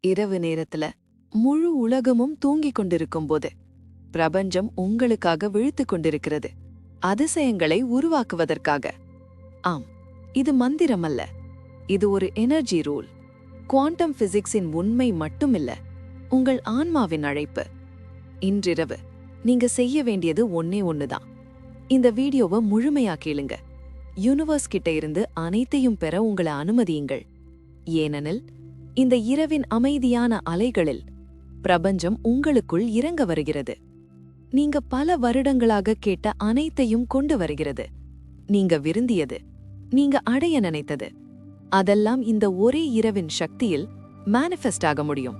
இரவு நேரத்துல முழு உலகமும் தூங்கிக் கொண்டிருக்கும்போது பிரபஞ்சம் உங்களுக்காக விழித்துக் கொண்டிருக்கிறது, அதிசயங்களை உருவாக்குவதற்காக. ஆம், இது மந்திரமல்ல, இது ஒரு எனர்ஜி ரூல். குவாண்டம் பிசிக்ஸின் உண்மை மட்டுமில்ல, உங்கள் ஆன்மாவின் அழைப்பு. இன்றிரவு நீங்க செய்ய வேண்டியது ஒன்னே ஒண்ணுதான். இந்த வீடியோவை முழுமையா கேளுங்க. யூனிவர்ஸ் கிட்ட இருந்து அனைத்தையும் பெற உங்களை அனுமதியுங்கள். ஏனெனில் இந்த இரவின் அமைதியான அலைகளில் பிரபஞ்சம் உங்களுக்குள் இறங்க வருகிறது. நீங்க பல வருடங்களாக கேட்ட அனைத்தையும் கொண்டு வருகிறது. நீங்க விரும்பியது, நீங்க அடைய நினைத்தது, அதெல்லாம் இந்த ஒரே இரவின் சக்தியில் மேனிஃபெஸ்ட் ஆக முடியும்.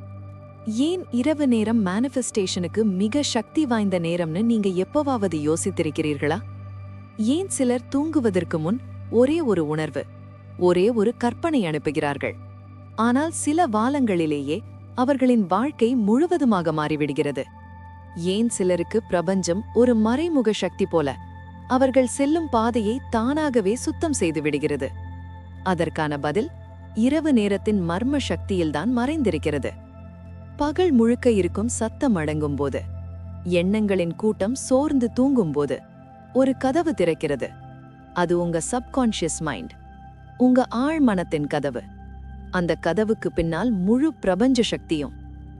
ஏன் இரவு நேரம் மேனிஃபெஸ்டேஷனுக்கு மிக சக்தி வாய்ந்த நேரம்னு நீங்க எப்பவாவது யோசித்திருக்கிறீர்களா? ஏன் சிலர் தூங்குவதற்கு முன் ஒரே ஒரு உணர்வு, ஒரே ஒரு கற்பனை அனுப்புகிறார்கள், ஆனால் சில வாலங்களிலேயே அவர்களின் வாழ்க்கை முழுவதுமாக மாறிவிடுகிறது? ஏன் சிலருக்கு பிரபஞ்சம் ஒரு மறைமுக சக்தி போல அவர்கள் செல்லும் பாதையை தானாகவே சுத்தம் செய்து விடுகிறது? அதற்கான பதில் இரவு நேரத்தின் மர்ம சக்தியில்தான் மறைந்திருக்கிறது. பகல் முழுக்க இருக்கும் சத்தம் அடங்கும்போது, எண்ணங்களின் கூட்டம் சோர்ந்து தூங்கும்போது ஒரு கதவு திறக்கிறது. அது உங்க சப்கான்ஷியஸ் மைண்ட், உங்க ஆழ்மனத்தின் கதவு. அந்த கதவுக்கு பின்னால் முழு பிரபஞ்ச சக்தியும்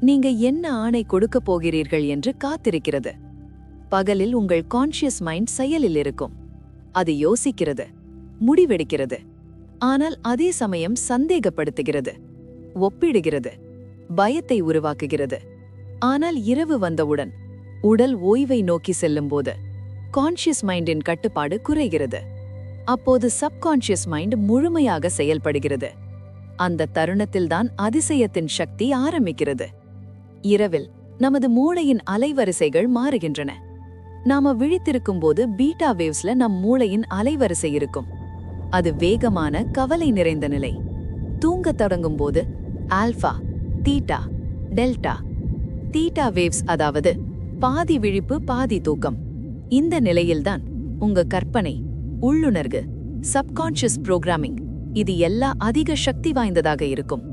நீங்க என்ன ஆணை கொடுக்க போகிறீர்கள் என்று காத்திருக்கிறது. பகலில் உங்கள் கான்ஷியஸ் மைண்ட் செயலில் இருக்கும். அது யோசிக்கிறது, முடிவெடுக்கிறது, ஆனால் அதே சமயம் சந்தேகப்படுத்துகிறது, ஒப்பிடுகிறது, பயத்தை உருவாக்குகிறது. ஆனால் இரவு வந்தவுடன், உடல் ஓய்வை நோக்கி செல்லும்போது கான்ஷியஸ் மைண்டின் கட்டுப்பாடு குறைகிறது. அப்போது சப்கான்ஷியஸ் மைண்ட் முழுமையாக செயல்படுகிறது. அந்த தருணத்தில்தான் அதிசயத்தின் சக்தி ஆரம்பிக்கிறது. இரவில் நமது மூளையின் அலைவரிசைகள் மாறுகின்றன. நாம விழித்திருக்கும்போது பீட்டா வேவ்ஸ்ல நம் மூளையின் அலைவரிசை இருக்கும். அது வேகமான கவலை நிறைந்த நிலை. தூங்கத் தொடங்கும் போது alpha, theta, delta. Theta waves, அதாவது பாதி விழிப்பு பாதி தூக்கம். இந்த நிலையில்தான் உங்க கற்பனை, உள்ளுணர்வு, சப்கான்ஷியஸ் புரோகிராமிங், இது எல்லாம் அதிக சக்தி வாய்ந்ததாக இருக்கும்.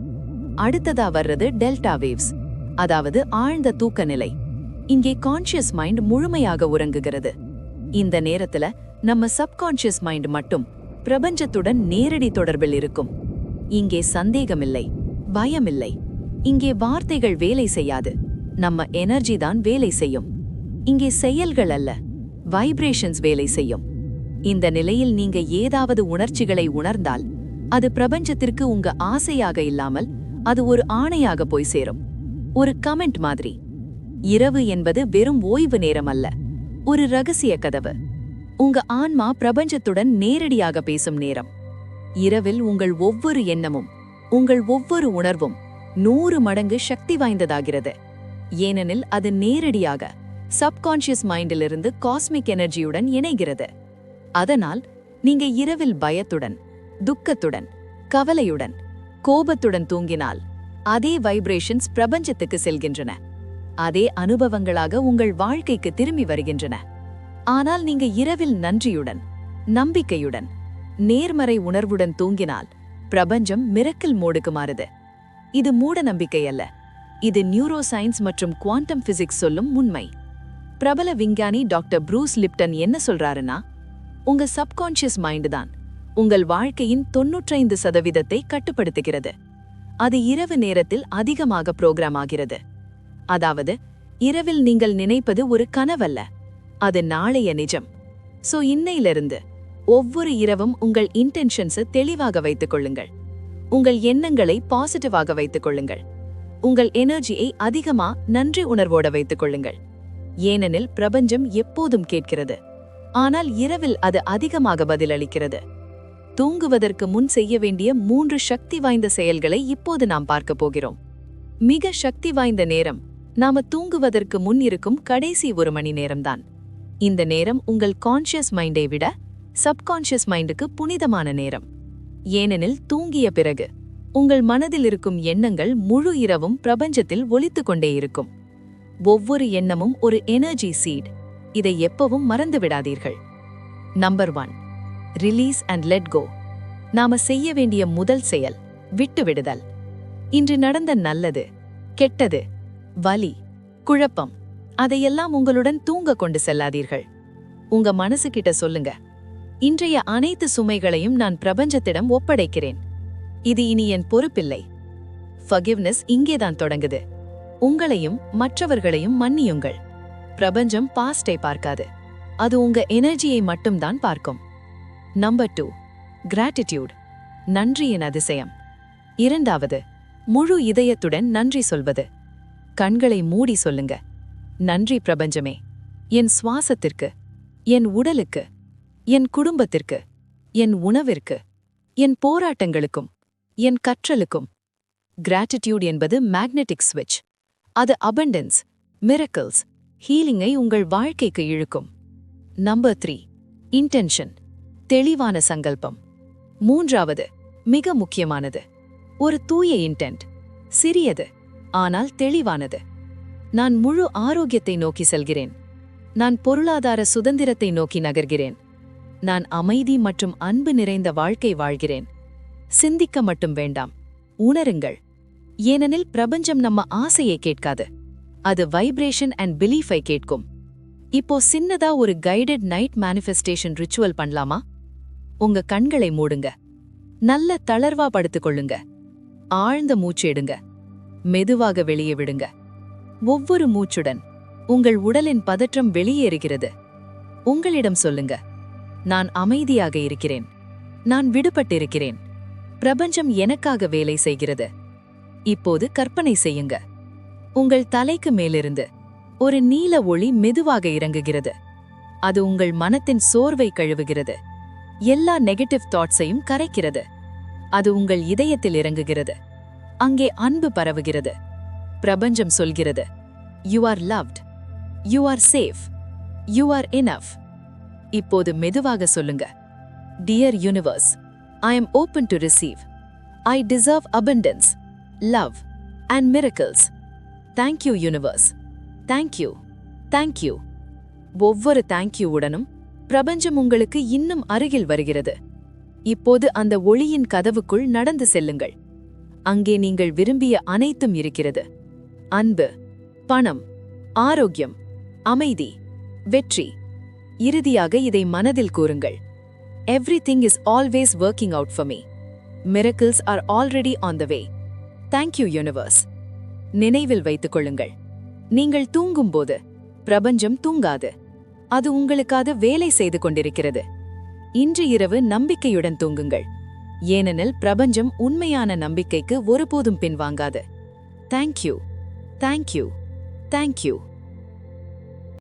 அடுத்ததா வர்றது டெல்டா வேவ்ஸ், அதாவது ஆழ்ந்த தூக்க நிலை. இங்கே கான்ஷியஸ் மைண்ட் முழுமையாக உறங்குகிறது. இந்த நேரத்துல நம்ம சப்கான்ஷியஸ் மைண்ட் மட்டும் பிரபஞ்சத்துடன் நேரடி தொடர்பில் இருக்கும். இங்கே சந்தேகமில்லை, பயமில்லை. இங்கே வார்த்தைகள் வேலை செய்யாது, நம்ம எனர்ஜி தான் வேலை செய்யும். இங்கே செயல்கள் அல்ல, வைப்ரேஷன்ஸ் வேலை செய்யும். இந்த நிலையில் நீங்க ஏதாவது உணர்ச்சிகளை உணர்ந்தால் அது பிரபஞ்சத்திற்கு உங்க ஆசையாக இல்லாமல் அது ஒரு ஆணையாக போய் சேரும். ஒரு கமெண்ட் மாதிரி. இரவு என்பது வெறும் ஓய்வு நேரம் அல்ல, ஒரு ரகசிய கதவு. உங்க ஆன்மா பிரபஞ்சத்துடன் நேரடியாக பேசும் நேரம். இரவில் உங்கள் ஒவ்வொரு எண்ணமும், உங்கள் ஒவ்வொரு உணர்வும் 100 மடங்கு சக்தி வாய்ந்ததாகிறது. ஏனெனில் அது நேரடியாக சப்கான்ஷியஸ் மைண்டிலிருந்து காஸ்மிக் எனர்ஜியுடன் இணைகிறது. அதனால் நீங்க இரவில் பயத்துடன், துக்கத்துடன், கவலையுடன், கோபத்துடன் தூங்கினால் அதே வைப்ரேஷன்ஸ் பிரபஞ்சத்துக்கு செல்கின்றன. அதே அனுபவங்களாக உங்கள் வாழ்க்கைக்கு திரும்பி வருகின்றன. ஆனால் நீங்க இரவில் நன்றியுடன், நம்பிக்கையுடன், நேர்மறை உணர்வுடன் தூங்கினால் பிரபஞ்சம் மிரக்கிள் மோடுக்கு மாறுது. இது மூட நம்பிக்கை அல்ல, இது நியூரோ சயின்ஸ் மற்றும் குவாண்டம் பிசிக்ஸ் சொல்லும் உண்மை. பிரபல விஞ்ஞானி டாக்டர் ப்ரூஸ் லிப்டன் என்ன சொல்றாருன்னா, உங்க சப்கான்ஷியஸ் மைண்ட் தான் உங்கள் வாழ்க்கையின் 95% கட்டுப்படுத்துகிறது. அது இரவு நேரத்தில் அதிகமாக புரோகிராம் ஆகிறது. அதாவது இரவில் நீங்கள் நினைப்பது ஒரு கனவல்ல, அது நாளைய நிஜம். சோ இன்னையிலிருந்து ஒவ்வொரு இரவும் உங்கள் இன்டென்ஷன்ஸை தெளிவாக வைத்துக் கொள்ளுங்கள். உங்கள் எண்ணங்களை பாசிட்டிவாக வைத்துக் கொள்ளுங்கள். உங்கள் எனர்ஜியை அதிகமா நன்றி உணர்வோட வைத்துக் கொள்ளுங்கள். ஏனெனில் பிரபஞ்சம் எப்போதும் கேட்கிறது, ஆனால் இரவில் அது அதிகமாக பதிலளிக்கிறது. தூங்குவதற்கு முன் செய்ய வேண்டிய 3 சக்தி வாய்ந்த செயல்களை இப்போது நாம் பார்க்க போகிறோம். மிக சக்தி வாய்ந்த நேரம் நாம தூங்குவதற்கு முன் இருக்கும் கடைசி 1 மணி நேரம்தான். இந்த நேரம் உங்கள் கான்ஷியஸ் மைண்டை விட சப்கான்ஷியஸ் மைண்டுக்கு புனிதமான நேரம். ஏனெனில் தூங்கிய பிறகு உங்கள் மனதில் இருக்கும் எண்ணங்கள் முழு இரவும் பிரபஞ்சத்தில் ஒலித்துக் கொண்டே இருக்கும். ஒவ்வொரு எண்ணமும் ஒரு எனர்ஜி சீட். இதை எப்பவும் மறந்து விடாதீர்கள். Number 1, release and let go. நாம செய்ய வேண்டிய முதல் செயல் விட்டுவிடுதல். இன்று நடந்த நல்லது, கெட்டது, வலி, குழப்பம் அதையெல்லாம் உங்களுடன் தூங்க கொண்டு செல்லாதீர்கள். உங்க மனசுகிட்ட சொல்லுங்க, இன்றைய அனைத்து சுமைகளையும் நான் பிரபஞ்சத்திடம் ஒப்படைக்கிறேன். இது இனி என் பொறுப்பில்லை. ஃபர்கிவ்னஸ் இங்கேதான் தொடங்குது. உங்களையும் மற்றவர்களையும் மன்னியுங்கள். பிரபஞ்சம் பாஸ்டை பார்க்காது, அது உங்க எனர்ஜியை மட்டும்தான் பார்க்கும். நம்பர் 2, கிராட்டிடியூட், நன்றியின் அதிசயம். இரண்டாவது, முழு இதயத்துடன் நன்றி சொல்வது. கண்களை மூடி சொல்லுங்க, நன்றி பிரபஞ்சமே, என் சுவாசத்திற்கு, என் உடலுக்கு, என் குடும்பத்திற்கு, என் உணவிற்கு, என் போராட்டங்களுக்கும், என் கற்றலுக்கும். கிராட்டிடியூட் என்பது மேக்னெட்டிக் ஸ்விட்ச். அது அபண்டன்ஸ், மிரக்கிள்ஸ், ஹீலிங்கை உங்கள் வாழ்க்கைக்கு இழுக்கும். நம்பர் 3, இன்டென்ஷன், தெளிவான சங்கல்பம். மூன்றாவது, மிக முக்கியமானது, ஒரு தூய இன்டென்ட், சிறியது ஆனால் தெளிவானது. நான் முழு ஆரோக்கியத்தை நோக்கி செல்கிறேன். நான் பொருளாதார சுதந்திரத்தை நோக்கி நகர்கிறேன். நான் அமைதி மற்றும் அன்பு நிறைந்த வாழ்க்கை வாழ்கிறேன். சிந்திக்க மட்டும் வேண்டாம், உணருங்கள். ஏனெனில் பிரபஞ்சம் நம்ம ஆசையை கேட்காது, அது வைப்ரேஷன் அண்ட் பிலீஃபை கேட்கும். இப்போ சின்னதா ஒரு கைடட் நைட் மேனிஃபெஸ்டேஷன் ரிச்சுவல் பண்ணலாமா? உங்க கண்களை மூடுங்க, நல்ல தளர்வா படுத்துக்கொள்ளுங்க, ஆழ்ந்த மூச்சு எடுங்க, மெதுவாக வெளியே விடுங்க. ஒவ்வொரு மூச்சுடன் உங்கள் உடலின் பதற்றம் வெளியேறுகிறது. உங்களிடம் சொல்லுங்க, நான் அமைதியாக இருக்கிறேன், நான் விடுபட்டிருக்கிறேன், பிரபஞ்சம் எனக்காக வேலை செய்கிறது. இப்போது கற்பனை செய்யுங்க, உங்கள் தலைக்கு மேலிருந்து ஒரு நீல ஒளி மெதுவாக இறங்குகிறது. அது உங்கள் மனத்தின் சோர்வை கழுவுகிறது, எல்லா நெகட்டிவ் தாட்ஸையும் கரைக்கிறது. அது உங்கள் இதயத்தில் இறங்குகிறது. அங்கே அன்பு பரவுகிறது. பிரபஞ்சம் சொல்கிறது, you are loved, you are safe, you are enough. இப்போது மெதுவாக சொல்லுங்க, dear universe, I am open to receive. I deserve abundance, love and miracles. Thank you universe, thank you, thank you. ஒவ்வொரு தேங்க்யூவுடனும் பிரபஞ்சம் உங்களுக்கு இன்னும் அருகில் வருகிறது. இப்போது அந்த ஒளியின் கதவுக்குள் நடந்து செல்லுங்கள். அங்கே நீங்கள் விரும்பிய அனைத்தும் இருக்கிறது. அன்பு, பணம், ஆரோக்கியம், அமைதி, வெற்றி. இறுதியாக இதை மனதில் கூறுங்கள், everything is always working out for me. Miracles are already on the way. Thank you universe. நினைவில் வைத்துக் கொள்ளுங்கள், நீங்கள் தூங்கும்போது பிரபஞ்சம் தூங்காது, அது உங்களுக்காக வேலை செய்து கொண்டிருக்கிறது. இன்று இரவு நம்பிக்கையுடன் தூங்குங்கள், ஏனெனில் பிரபஞ்சம் உண்மையான நம்பிக்கைக்கு ஒருபோதும் பின்வாங்காது. Thank you, thank you, thank you.